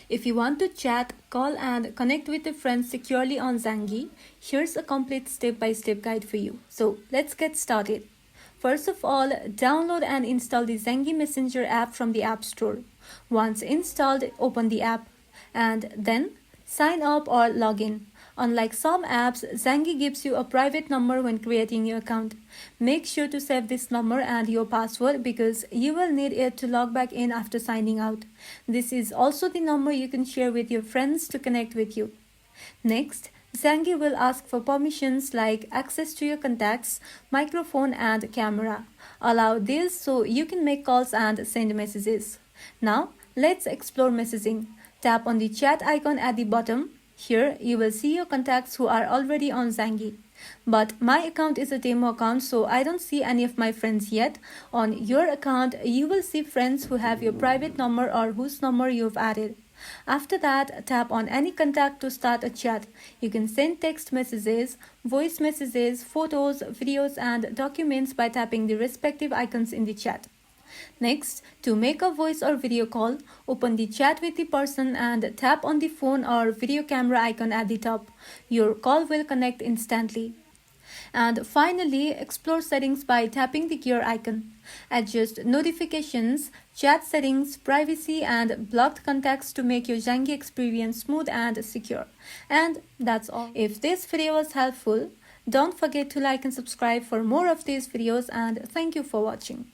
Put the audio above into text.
If you want to chat, call and connect with your friends securely on Zangi, here's a complete step-by-step guide for you. So let's get started. First of all, download and install the Zangi Messenger app from the App Store. Once installed, open the app and then sign up or log in. Unlike some apps, Zangi gives you a private number when creating your account. Make sure to save this number and your password because you will need it to log back in after signing out. This is also the number you can share with your friends to connect with you. Next, Zangi will ask for permissions like access to your contacts, microphone and camera. Allow this so you can make calls and send messages. Now, let's explore messaging. Tap on the chat icon at the bottom. Here, you will see your contacts who are already on Zangi. But my account is a demo account, so I don't see any of my friends yet. On your account, you will see friends who have your private number or whose number you've added. After that, tap on any contact to start a chat. You can send text messages, voice messages, photos, videos, and documents by tapping the respective icons in the chat. Next, to make a voice or video call, open the chat with the person and tap on the phone or video camera icon at the top. Your call will connect instantly. And finally, explore settings by tapping the gear icon. Adjust notifications, chat settings, privacy, and blocked contacts to make your Zangi experience smooth and secure. And that's all. If this video was helpful, don't forget to like and subscribe for more of these videos, and thank you for watching.